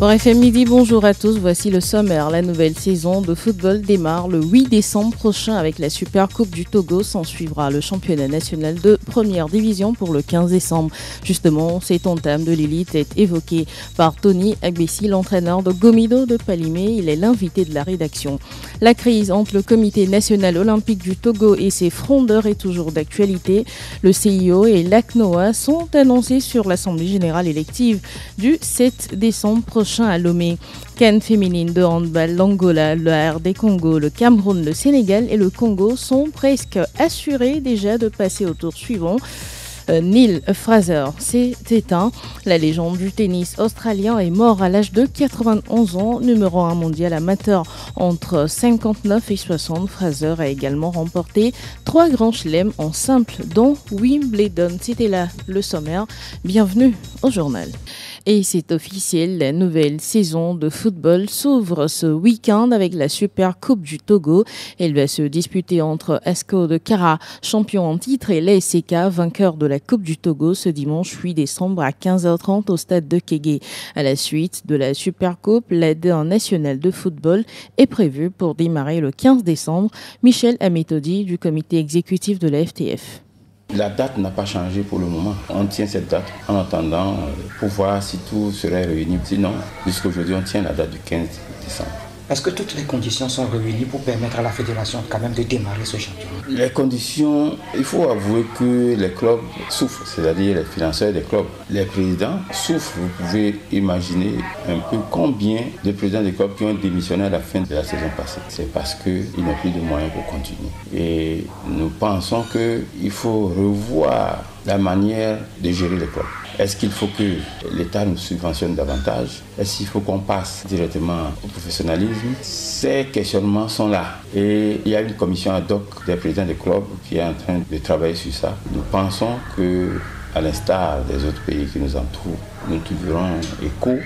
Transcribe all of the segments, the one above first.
Bon FM Midi, bonjour à tous, voici le sommaire. La nouvelle saison de football démarre le 8 décembre prochain avec la Super Coupe du Togo. S'en suivra le championnat national de première division pour le 15 décembre. Justement, cette entame de l'élite est évoquée par Tony Agbessi, l'entraîneur de Gomido de Palimé. Il est l'invité de la rédaction. La crise entre le comité national olympique du Togo et ses frondeurs est toujours d'actualité. Le CIO et l'ACNOA sont annoncés sur l'Assemblée générale élective du 7 décembre prochain à Lomé. CAN féminine de handball, l'Angola, le RD Congo, le Cameroun, le Sénégal et le Congo sont presque assurés déjà de passer au tour suivant. Neil Fraser s'est éteint. La légende du tennis australien est mort à l'âge de 91 ans, numéro 1 mondial amateur entre 59 et 60. Fraser a également remporté 3 grands chelems en simple, dont Wimbledon. C'était là le sommaire. Bienvenue au journal. Et c'est officiel, la nouvelle saison de football s'ouvre ce week-end avec la Super Coupe du Togo. Elle va se disputer entre Asco de Kara, champion en titre, et l'ASK, vainqueur de la Coupe du Togo, ce dimanche 8 décembre à 15h30 au stade de Kégué. À la suite de la Super Coupe, la D1 nationale de football est prévue pour démarrer le 15 décembre. Michel Amétodi du comité exécutif de la FTF. La date n'a pas changé pour le moment. On tient cette date en attendant pour voir si tout serait réuni. Sinon, jusqu'aujourd'hui, on tient la date du 15 décembre. Est-ce que toutes les conditions sont réunies pour permettre à la fédération quand même de démarrer ce championnat? Les conditions, il faut avouer que les clubs souffrent, c'est-à-dire les financeurs des clubs. Les présidents souffrent. Vous pouvez imaginer un peu combien de présidents des clubs qui ont démissionné à la fin de la saison passée. C'est parce qu'ils n'ont plus de moyens pour continuer. Et nous pensons qu'il faut revoir la manière de gérer les clubs. Est-ce qu'il faut que l'État nous subventionne davantage? Est-ce qu'il faut qu'on passe directement au professionnalisme? Ces questionnements sont là. Et il y a une commission ad hoc des présidents des clubs qui est en train de travailler sur ça. Nous pensons que, à l'instar des autres pays qui nous entourent, nous trouverons écho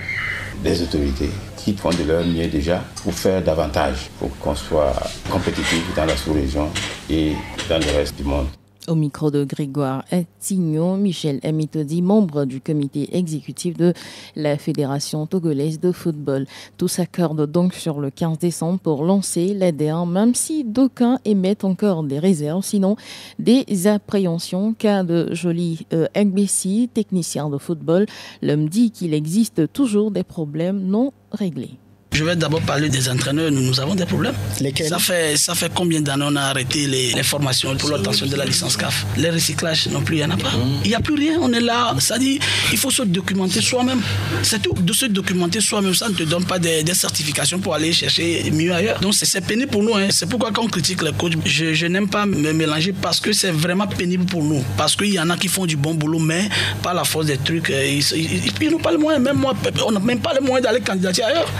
des autorités qui font de leur mieux déjà pour faire davantage, pour qu'on soit compétitif dans la sous-région et dans le reste du monde. Au micro de Grégoire Attignon, Michel Amétodi, membre du comité exécutif de la Fédération togolaise de football. Tous s'accordent donc sur le 15 décembre pour lancer la D1, même si d'aucuns émettent encore des réserves, sinon des appréhensions. Cas de Jolie Agbessi, technicien de football, l'homme dit qu'il existe toujours des problèmes non réglés. Je vais d'abord parler des entraîneurs. Nous avons des problèmes. Lesquels? Ça fait combien d'années on a arrêté les formations pour l'obtention de la licence CAF? Les recyclages non plus, il n'y en a pas. Il n'y a plus rien, on est là. Ça dit, il faut se documenter soi-même. C'est tout, de se documenter soi-même. Ça ne te donne pas des certifications pour aller chercher mieux ailleurs. Donc c'est pénible pour nous. C'est pourquoi quand on critique les coachs, je n'aime pas me mélanger parce que c'est vraiment pénible pour nous. Parce qu'il y en a qui font du bon boulot, mais par la force des trucs, ils n'ont pas le moyen. Même moi, on n'a même pas le moyen d'aller candidater ailleurs.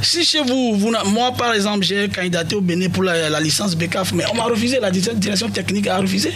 Si chez vous, moi par exemple, j'ai candidaté au Bénin pour la licence BCAF, mais on m'a refusé, la direction technique a refusé.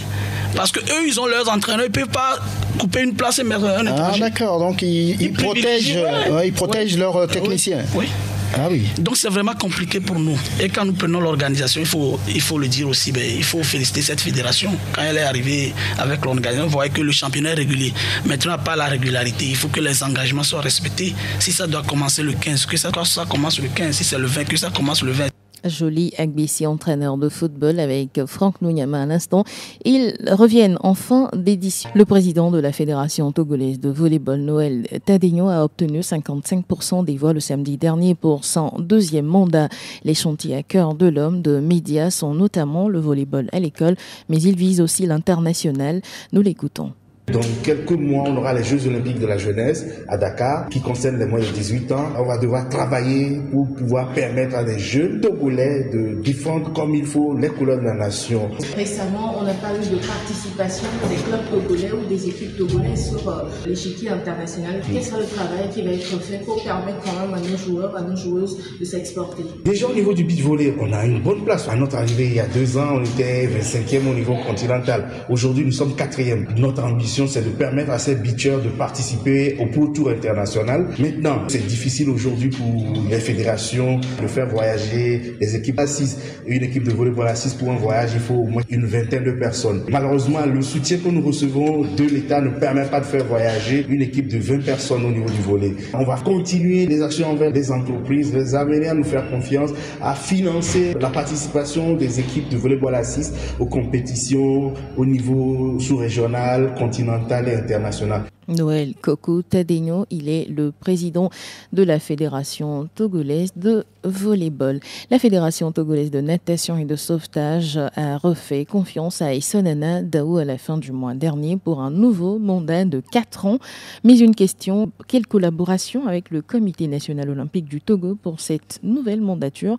Parce qu'eux, ils ont leurs entraîneurs, ils ne peuvent pas couper une place et mettre un étranger. Ah d'accord, donc ils protègent leurs techniciens. Oui. Ah oui. Donc c'est vraiment compliqué pour nous. Et quand nous prenons l'organisation, il faut le dire aussi, il faut féliciter cette fédération. Quand elle est arrivée avec l'organisation, vous voyez que le championnat est régulier. Maintenant, pas la régularité. Il faut que les engagements soient respectés. Si ça doit commencer le 15, que ça commence le 15. Si c'est le 20, que ça commence le 20. Jolie Agbessi, entraîneur de football avec Franck Nouyama à l'instant. Ils reviennent en fin d'édition. Le président de la Fédération togolaise de volleyball, Noël Tadegno, a obtenu 55% des voix le samedi dernier pour son deuxième mandat. Les chantiers à cœur de l'homme de médias sont notamment le volleyball à l'école, mais il vise aussi l'international. Nous l'écoutons. Dans quelques mois, on aura les Jeux Olympiques de la jeunesse à Dakar qui concernent les moins de 18 ans. On va devoir travailler pour pouvoir permettre à des jeunes Togolais de défendre comme il faut les couleurs de la nation. Récemment, on n'a pas eu de participation des clubs togolais ou des équipes togolaises sur l'échiquier international. Quel sera le travail qui va être fait pour permettre quand même à nos joueurs, à nos joueuses de s'exporter? Déjà au niveau du beach volley, on a une bonne place. À notre arrivée il y a 2 ans, on était 25e au niveau continental. Aujourd'hui, nous sommes 4e. Notre ambition, ambition, c'est de permettre à ces beachers de participer au Pro Tour international. Maintenant, c'est difficile aujourd'hui pour les fédérations de faire voyager les équipes à 6. Une équipe de volleyball à 6 pour un voyage, il faut au moins une vingtaine de personnes. Malheureusement, le soutien que nous recevons de l'État ne permet pas de faire voyager une équipe de 20 personnes au niveau du volley. On va continuer les actions envers les entreprises, les amener à nous faire confiance, à financer la participation des équipes de volleyball à 6 aux compétitions au niveau sous-régional, continental et international. Noël Kokou Tadeno, il est le président de la Fédération togolaise de volleyball. La Fédération togolaise de natation et de sauvetage a refait confiance à Essonana Dao à la fin du mois dernier pour un nouveau mandat de 4 ans. Mais une question, quelle collaboration avec le Comité national olympique du Togo pour cette nouvelle mandature?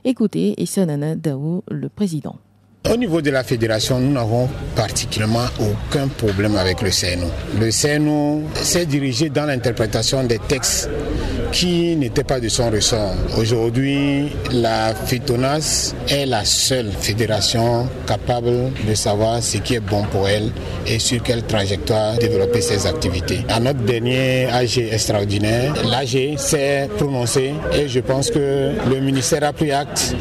Écoutez Essonana Dao, le président. Au niveau de la fédération, nous n'avons particulièrement aucun problème avec le CNO. Le CNO s'est dirigé dans l'interprétation des textes qui n'étaient pas de son ressort. Aujourd'hui, la FITONAS est la seule fédération capable de savoir ce qui est bon pour elle et sur quelle trajectoire développer ses activités. À notre dernier AG extraordinaire, l'AG s'est prononcé et je pense que le ministère a pris acte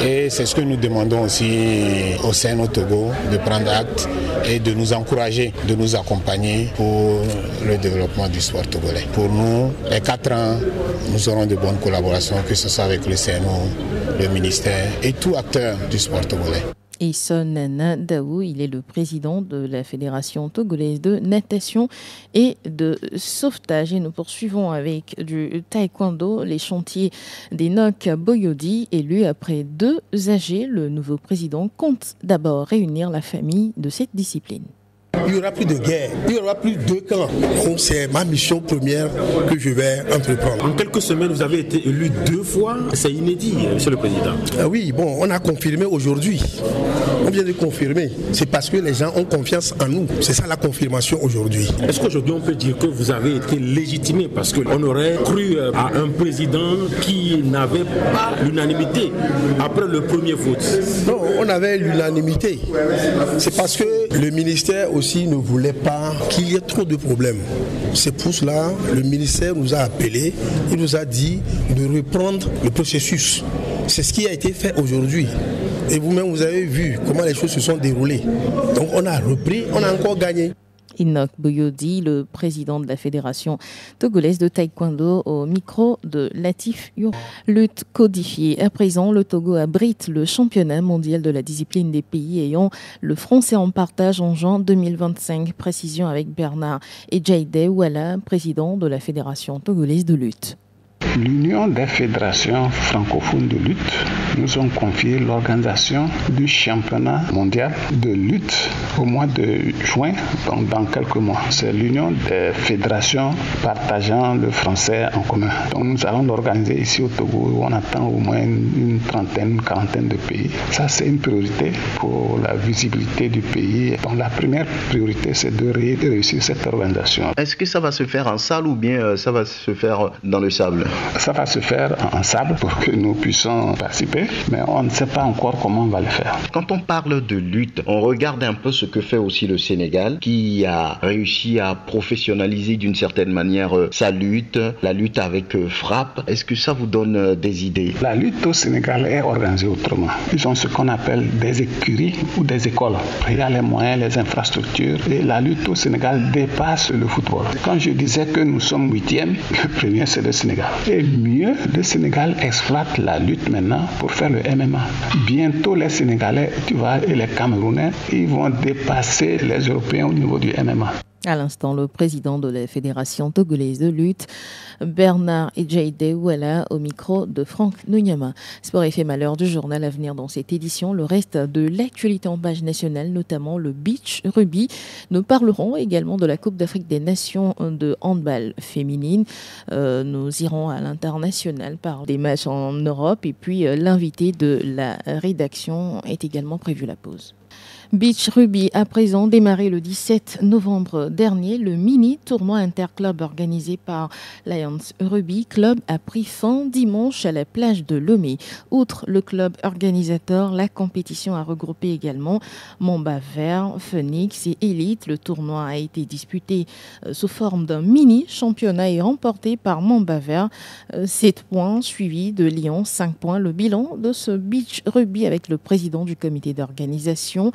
et c'est ce que nous demandons aussi au CNO Togo, de prendre acte et de nous encourager, de nous accompagner pour le développement du sport togolais. Pour nous, les 4 ans, nous aurons de bonnes collaborations, que ce soit avec le CNO, le ministère et tout acteur du sport togolais. Essonana Dao, il est le président de la Fédération togolaise de natation et de sauvetage. Et nous poursuivons avec du taekwondo, les chantiers d'Enoch Boyodi, élu après 2 AG. Le nouveau président compte d'abord réunir la famille de cette discipline. Il n'y aura plus de guerre, il n'y aura plus de camps. Donc c'est ma mission première que je vais entreprendre. En quelques semaines, vous avez été élu 2 fois. C'est inédit, Monsieur le Président. Oui, bon, on a confirmé aujourd'hui. On vient de confirmer. C'est parce que les gens ont confiance en nous. C'est ça la confirmation aujourd'hui. Est-ce qu'aujourd'hui on peut dire que vous avez été légitimé parce qu'on aurait cru à un président qui n'avait pas l'unanimité après le premier vote? Non, on avait l'unanimité. C'est parce que le ministère aussi ne voulait pas qu'il y ait trop de problèmes. C'est pour cela que le ministère nous a appelés, il nous a dit de reprendre le processus. C'est ce qui a été fait aujourd'hui. Et vous-même, vous avez vu comment les choses se sont déroulées. Donc on a repris, on a encore gagné. Enoch Boyodi, le président de la Fédération togolaise de taekwondo, au micro de Latif Your. Lutte codifiée. À présent, le Togo abrite le championnat mondial de la discipline des pays ayant le français en partage en juin 2025. Précision avec Bernard Edjaïde Ouala, président de la Fédération togolaise de lutte. L'Union des fédérations francophones de lutte nous ont confié l'organisation du championnat mondial de lutte au mois de juin, donc dans quelques mois. C'est l'Union des fédérations partageant le français en commun. Donc nous allons l'organiser ici au Togo où on attend au moins une trentaine, une quarantaine de pays. Ça, c'est une priorité pour la visibilité du pays. Donc la première priorité, c'est de réussir cette organisation. Est-ce que ça va se faire en salle ou bien ça va se faire dans le sable? Ça va se faire en sable pour que nous puissions participer, mais on ne sait pas encore comment on va le faire. Quand on parle de lutte, on regarde un peu ce que fait aussi le Sénégal, qui a réussi à professionnaliser d'une certaine manière sa lutte, la lutte avec frappe. Est-ce que ça vous donne des idées? La lutte au Sénégal est organisée autrement. Ils ont ce qu'on appelle des écuries ou des écoles. Il y a les moyens, les infrastructures, et la lutte au Sénégal dépasse le football. Quand je disais que nous sommes 8e, le premier c'est le Sénégal. Et mieux, le Sénégal exploite la lutte maintenant pour faire le MMA. Bientôt, les Sénégalais, tu vois, et les Camerounais, ils vont dépasser les Européens au niveau du MMA. À l'instant, le président de la Fédération togolaise de lutte, Bernard Edjaïde Ouala, au micro de Franck Nounyama. Sport FM à l'heure du journal à venir dans cette édition. Le reste de l'actualité en page nationale, notamment le beach rugby. Nous parlerons également de la Coupe d'Afrique des Nations de handball féminine. Nous irons à l'international par des matchs en Europe. Et puis, l'invité de la rédaction est également prévu la pause. Beach Rugby a présent démarré le 17 novembre dernier. Le mini-tournoi interclub organisé par Lions Rugby Club a pris fin dimanche à la plage de Lomé. Outre le club organisateur, la compétition a regroupé également Mamba Vert, Phoenix et Elite. Le tournoi a été disputé sous forme d'un mini-championnat et remporté par Mamba Vert. 7 points, suivi de Lyon, 5 points. Le bilan de ce Beach Rugby avec le président du comité d'organisation.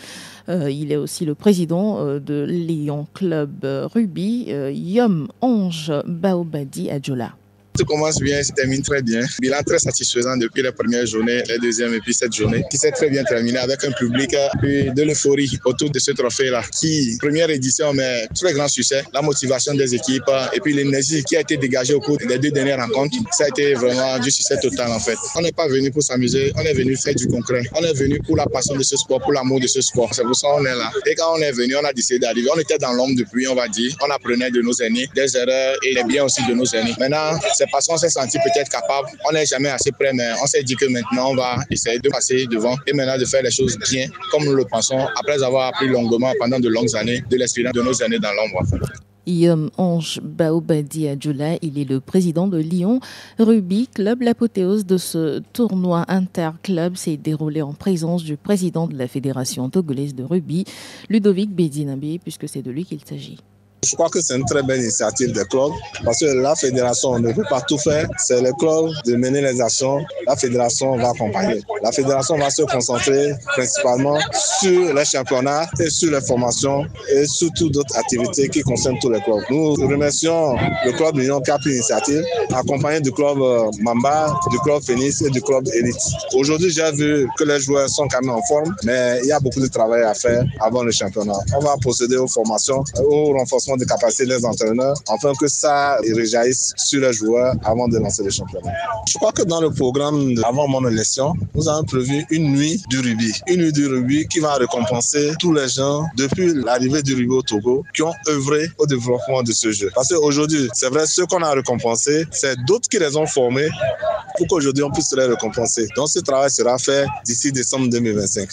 Il est aussi le président de Lyon Club Rugby, Yom Ange Baobadi Adjola. Tout commence bien, se termine très bien. Bilan très satisfaisant depuis les premières journées, les deuxièmes et puis cette journée qui s'est très bien terminée avec un public et de l'euphorie autour de ce trophée-là qui, première édition, mais très grand succès. La motivation des équipes et puis l'énergie qui a été dégagée au cours des 2 dernières rencontres, ça a été vraiment du succès total en fait. On n'est pas venu pour s'amuser, on est venu faire du concret. On est venu pour la passion de ce sport, pour l'amour de ce sport. C'est pour ça qu'on est là. Et quand on est venu, on a décidé d'arriver. On était dans l'ombre depuis, on va dire. On apprenait de nos aînés, des erreurs et les biens aussi de nos aînés. Maintenant, c'est parce qu'on s'est senti peut-être capable. On n'est jamais assez près, mais on s'est dit que maintenant, on va essayer de passer devant et maintenant de faire les choses bien, comme nous le pensons, après avoir appris longuement pendant de longues années de l'expérience de nos années dans l'ombre. Yom Ange Baobadi Adjola, il est le président de Lyon Rugby Club. L'apothéose de ce tournoi interclub s'est déroulée en présence du président de la Fédération togolaise de rugby, Ludovic Bedinabé, puisque c'est de lui qu'il s'agit. Je crois que c'est une très belle initiative des clubs parce que la fédération ne peut pas tout faire. C'est le club de mener les actions. La fédération va accompagner. La fédération va se concentrer principalement sur les championnats et sur les formations et sur toutes d'autres activités qui concernent tous les clubs. Nous remercions le club de Lyon qui a pris l'initiative, accompagné du club Mamba, du club Phoenix et du club Elite. Aujourd'hui, j'ai vu que les joueurs sont quand même en forme, mais il y a beaucoup de travail à faire avant le championnat. On va procéder aux formations, au renforcement de capacité des entraîneurs, afin que ça réjaillisse sur les joueurs avant de lancer le championnat. Je crois que dans le programme avant mon élection, nous avons prévu une nuit du rugby. Une nuit du rugby qui va récompenser tous les gens depuis l'arrivée du rugby au Togo qui ont œuvré au développement de ce jeu. Parce qu'aujourd'hui, c'est vrai, ceux qu'on a récompensés, c'est d'autres qui les ont formés pour qu'aujourd'hui on puisse les récompenser. Donc ce travail sera fait d'ici décembre 2025.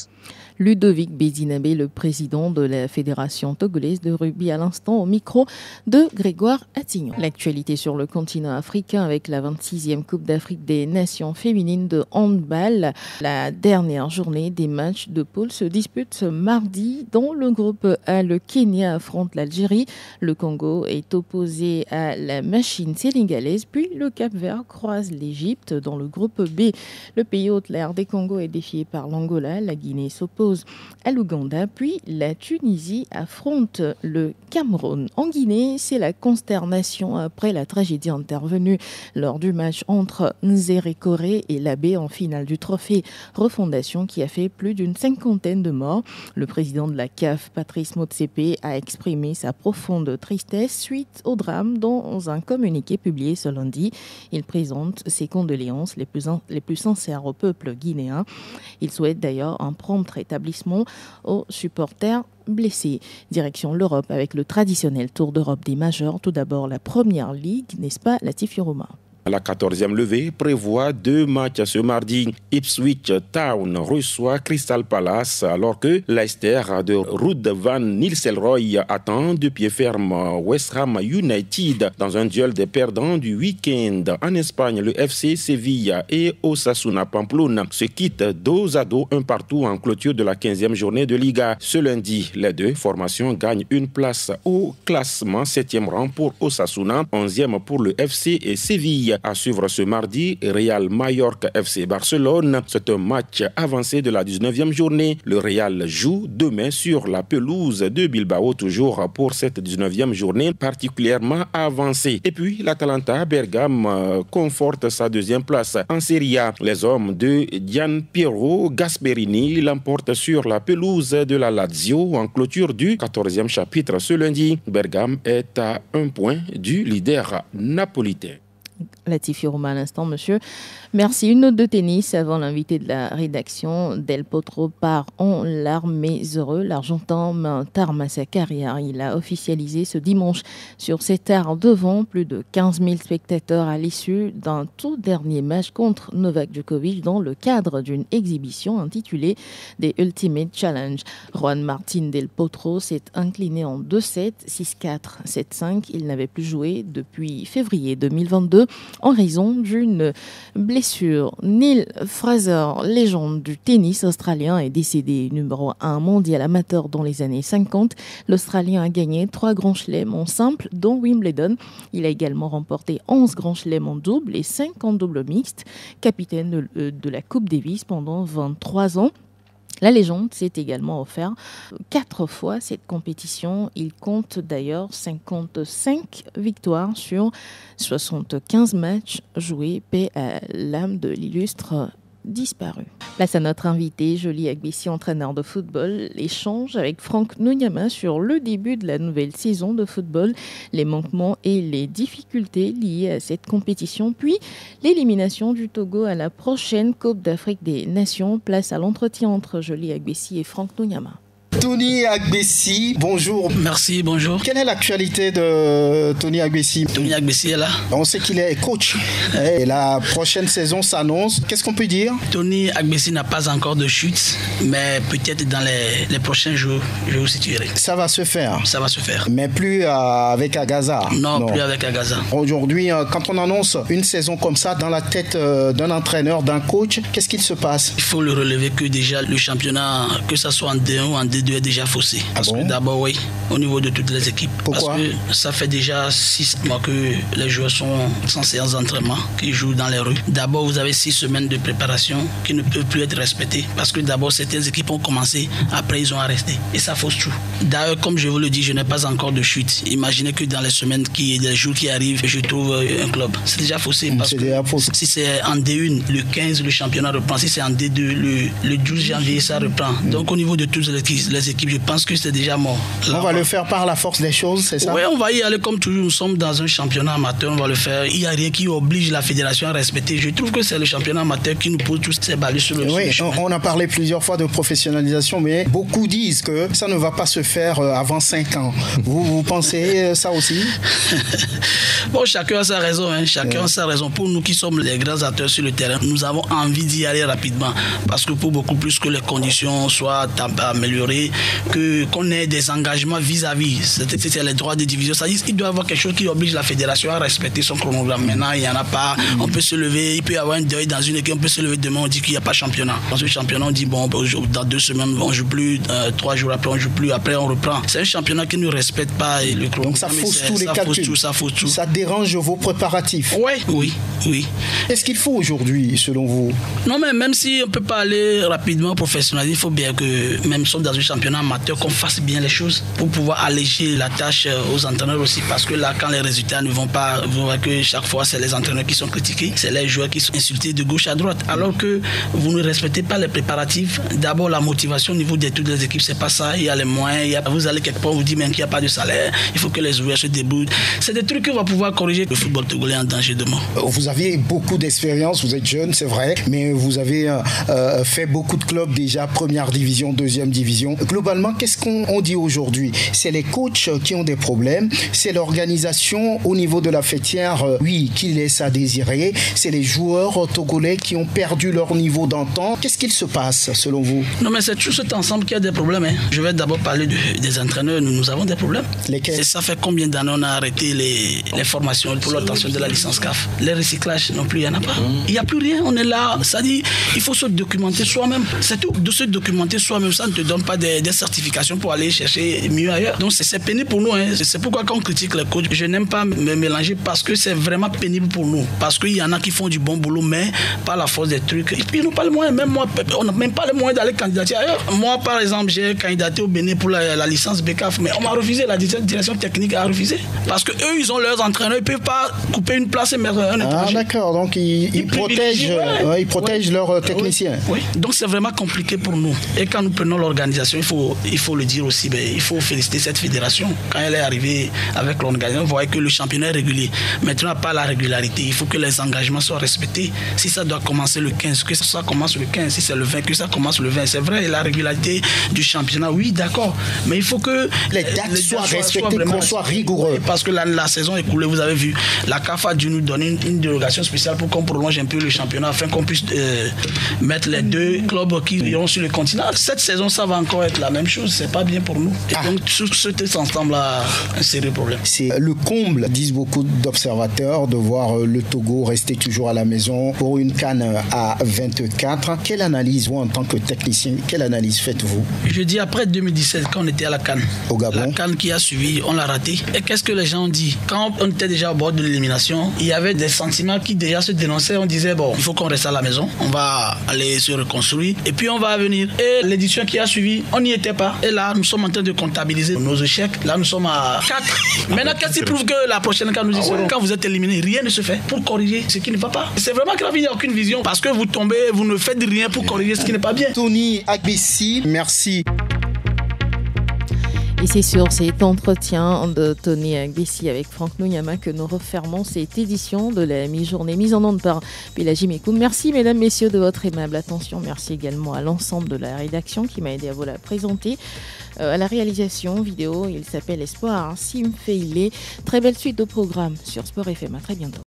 Ludovic Bedinabé, le président de la Fédération togolaise de rugby à l'instant au micro de Grégoire Attignon. L'actualité sur le continent africain avec la 26e Coupe d'Afrique des Nations féminines de handball. La dernière journée des matchs de poule se dispute ce mardi. Dans le groupe A, le Kenya affronte l'Algérie. Le Congo est opposé à la machine sénégalaise. Puis le Cap-Vert croise l'Égypte. Dans le groupe B, le pays hôte, la RD Congo, est défié par l'Angola. La Guinée s'oppose à l'Ouganda, puis la Tunisie affronte le Cameroun. En Guinée, c'est la consternation après la tragédie intervenue lors du match entre Nzérékoré et l'Abbé en finale du trophée Refondation qui a fait plus d'une 50aine de morts. Le président de la CAF, Patrice Motsepe, a exprimé sa profonde tristesse suite au drame dans un communiqué publié ce lundi. Il présente ses condoléances les plus sincères au peuple guinéen. Il souhaite d'ailleurs un prompt rétablissement aux supporters blessés. Direction l'Europe avec le traditionnel Tour d'Europe des majors. Tout d'abord la Première Ligue, n'est-ce pas Latif Yoroma? La 14e levée prévoit 2 matchs ce mardi. Ipswich Town reçoit Crystal Palace alors que Leicester de Ruud van Nistelrooy attend de pied ferme West Ham United dans un duel des perdants du week-end. En Espagne, le FC Sevilla et Osasuna Pamplona se quittent dos à dos un partout en clôture de la 15e journée de Liga. Ce lundi, les deux formations gagnent une place au classement 7e rang pour Osasuna, 11e pour le FC et Séville. À suivre ce mardi, Real Mallorca FC Barcelone. C'est un match avancé de la 19e journée. Le Real joue demain sur la pelouse de Bilbao, toujours pour cette 19e journée particulièrement avancée. Et puis, l'Atalanta Bergame conforte sa 2e place en Serie A. Les hommes de Gianpiero Gasperini l'emportent sur la pelouse de la Lazio en clôture du 14e chapitre ce lundi. Bergame est à 1 point du leader napolitain. Latifi Rouma à l'instant, monsieur. Merci. Une note de tennis avant l'invité de la rédaction. Del Potro part en larmes mais heureux. L'Argentin met un terme à sa carrière. Il a officialisé ce dimanche sur ses terres devant plus de 15 000 spectateurs à l'issue d'un tout dernier match contre Novak Djokovic dans le cadre d'une exhibition intitulée des Ultimate Challenge. Juan Martín Del Potro s'est incliné en 2-7, 6-4, 7-5. Il n'avait plus joué depuis février 2022 en raison d'une blessure. Neil Fraser, légende du tennis australien, est décédé numéro 1 mondial amateur dans les années 50. L'Australien a gagné 3 grands chelems en simple, dont Wimbledon. Il a également remporté 11 grands chelems en double et 5 en double mixte. Capitaine de la Coupe Davis pendant 23 ans. La légende s'est également offert 4 fois cette compétition. Il compte d'ailleurs 55 victoires sur 75 matchs joués. Paix à l'âme de l'illustre disparu. Place à notre invité, Joly Agbessi, entraîneur de football. L'échange avec Franck Nougnama sur le début de la nouvelle saison de football, les manquements et les difficultés liées à cette compétition, puis l'élimination du Togo à la prochaine Coupe d'Afrique des Nations. Place à l'entretien entre Joly Agbessi et Franck Nougnama. Tony Agbessi, bonjour. Merci, bonjour. Quelle est l'actualité de Tony Agbessi? Tony Agbessi est là. On sait qu'il est coach et la prochaine saison s'annonce. Qu'est-ce qu'on peut dire? Tony Agbessi n'a pas encore de chute, mais peut-être dans les prochains jours, je vous situerai. Ça va se faire? Ça va se faire. Mais plus avec Agaza? Non, plus avec Agaza. Aujourd'hui, quand on annonce une saison comme ça dans la tête d'un entraîneur, d'un coach, qu'est-ce qu'il se passe? Il faut le relever que déjà le championnat, que ce soit en D1 ou en D2, est déjà faussé. Parce que d'abord, oui, au niveau de toutes les équipes. Pourquoi? Parce que ça fait déjà 6 mois que les joueurs sont sans séance d'entraînement, qui jouent dans les rues. D'abord, vous avez 6 semaines de préparation qui ne peuvent plus être respectées. Parce que d'abord, certaines équipes ont commencé, après ils ont arrêté. Et ça fausse tout. D'ailleurs, comme je vous le dis, je n'ai pas encore de chute. Imaginez que dans les semaines, les jours qui arrivent, je trouve un club. C'est déjà faussé. Parce que si c'est en D1, le 15, le championnat reprend. Si c'est en D2, le 12 janvier, ça reprend. Donc, au niveau de toutes les équipes, je pense que c'est déjà mort. Là, on va le faire par la force des choses, c'est ça? Oui, on va y aller comme toujours. Nous sommes dans un championnat amateur, on va le faire. Il n'y a rien qui oblige la fédération à respecter. Je trouve que c'est le championnat amateur qui nous pose tous ces balais sur le chemin. On a parlé plusieurs fois de professionnalisation, mais beaucoup disent que ça ne va pas se faire avant 5 ans. Vous pensez ça aussi? Bon, chacun a sa raison. Chacun a sa raison. Pour nous qui sommes les grands acteurs sur le terrain, nous avons envie d'y aller rapidement. Parce que pour beaucoup plus que les conditions soient améliorées, qu'on ait des engagements vis-à-vis, c'est les droits de division. Ça dit qu'il doit y avoir quelque chose qui oblige la fédération à respecter son chronogramme. Maintenant, il n'y en a pas. On peut se lever, il peut y avoir un deuil dans une équipe, on peut se lever demain, on dit qu'il n'y a pas de championnat. Dans ce championnat, on dit bon, dans 2 semaines, on ne joue plus, 3 jours après, on ne joue plus, après on reprend. C'est un championnat qui ne respecte pas le chronogramme. Donc ça fausse tous les calculs. Ça fausse tout. Ça dérange vos préparatifs. Oui. Qu'est-ce qu'il faut aujourd'hui, selon vous? Non, mais même si on ne peut pas aller rapidement professionnel, il faut bien que, même si on est dans un championnat amateur, qu'on fasse bien les choses pour pouvoir alléger la tâche aux entraîneurs aussi. Parce que là, quand les résultats ne vont pas, vous voyez que chaque fois, c'est les entraîneurs qui sont critiqués, c'est les joueurs qui sont insultés de gauche à droite. Alors que vous ne respectez pas les préparatifs. D'abord, la motivation au niveau de toutes les équipes, c'est pas ça. Il y a les moyens, vous allez quelque part, on vous dit même qu'il n'y a pas de salaire, il faut que les joueurs se débrouillent. C'est des trucs qu'on va pouvoir corriger. Le football togolais en danger de mort. Vous avez beaucoup d'expérience, vous êtes jeune, c'est vrai, mais vous avez fait beaucoup de clubs déjà, première division, deuxième division. Globalement, qu'est-ce qu'on dit aujourd'hui? C'est les coachs qui ont des problèmes, c'est l'organisation au niveau de la fêtière, oui, qui laisse à désirer, c'est les joueurs togolais qui ont perdu leur niveau d'antan. Qu'est-ce qu'il se passe selon vous? Non, mais c'est tout cet ensemble qui a des problèmes. Je vais d'abord parler des entraîneurs. Nous avons des problèmes. Lesquels? Ça fait combien d'années on a arrêté les formations pour l'obtention de la licence CAF? Les recyclages non plus, il n'y en a pas. Il n'y a plus rien, on est là. Ça dit, il faut se documenter soi-même. C'est tout. De se documenter soi-même, ça ne te donne pas des certifications pour aller chercher mieux ailleurs. Donc c'est pénible pour nous. C'est pourquoi quand on critique les coachs, je n'aime pas me mélanger parce que c'est vraiment pénible pour nous. Parce qu'il y en a qui font du bon boulot, mais par la force des trucs. Et puis ils n'ont pas les moyens. Même moi, on n'a même pas les moyens d'aller candidater ailleurs. Moi, par exemple, j'ai candidaté au Bénin pour la licence BCAF, mais on m'a refusé. La direction technique a refusé. Parce qu'eux, ils ont leurs entraîneurs, ils ne peuvent pas couper une place et mettre un étranger. Ah d'accord, donc ils protègent leurs techniciens. Oui. Donc c'est vraiment compliqué pour nous. Et quand nous prenons l'organisation fédération, il faut le dire aussi, il faut féliciter cette fédération. Quand elle est arrivée avec l'organisation, on voyait que le championnat est régulier. Maintenant, pas la régularité. Il faut que les engagements soient respectés. Si ça doit commencer le 15, que ça commence le 15. Si c'est le 20, que ça commence le 20. C'est vrai, la régularité du championnat, oui, d'accord. Mais il faut que les dates soient respectées, qu'on soit rigoureux. Parce que la saison écoulée, vous avez vu, la CAF a dû nous donner une dérogation spéciale pour qu'on prolonge un peu le championnat afin qu'on puisse mettre les deux clubs qui iront sur le continent. Cette saison, ça va encore être la même chose. C'est pas bien pour nous. Et donc, sur cet ensemble-là, un sérieux problème. C'est le comble, disent beaucoup d'observateurs, de voir le Togo rester toujours à la maison pour une CAN à 24. Quelle analyse, vous, en tant que technicien, quelle analyse faites-vous? Je dis après 2017, quand on était à la CAN. Au Gabon. La CAN qui a suivi, on l'a raté. Et qu'est-ce que les gens ont dit? Quand on était déjà au bord de l'élimination, il y avait des sentiments qui déjà se dénonçaient. On disait, bon, il faut qu'on reste à la maison. On va aller se reconstruire. Et puis, on va venir. Et l'édition qui a suivi, on n'y était pas. Et là, nous sommes en train de comptabiliser nos échecs. Là, nous sommes à 4. Maintenant, qu'est-ce qui prouve que la prochaine CAN, nous y serons? Quand vous êtes éliminé, rien ne se fait pour corriger ce qui ne va pas. C'est vraiment grave, il n'y a aucune vision. Parce que vous tombez, vous ne faites rien pour corriger ce qui n'est pas bien. Tony Agbessi, merci. Et c'est sur cet entretien de Tony Agbessi avec Franck Nouyama que nous refermons cette édition de la mi-journée mise en onde par Pélagie Mekoum. Merci mesdames, messieurs de votre aimable attention. Merci également à l'ensemble de la rédaction qui m'a aidé à vous la présenter. À la réalisation vidéo, il s'appelle Espoir Simfeilé. Très belle suite de programme sur Sport FM. À très bientôt.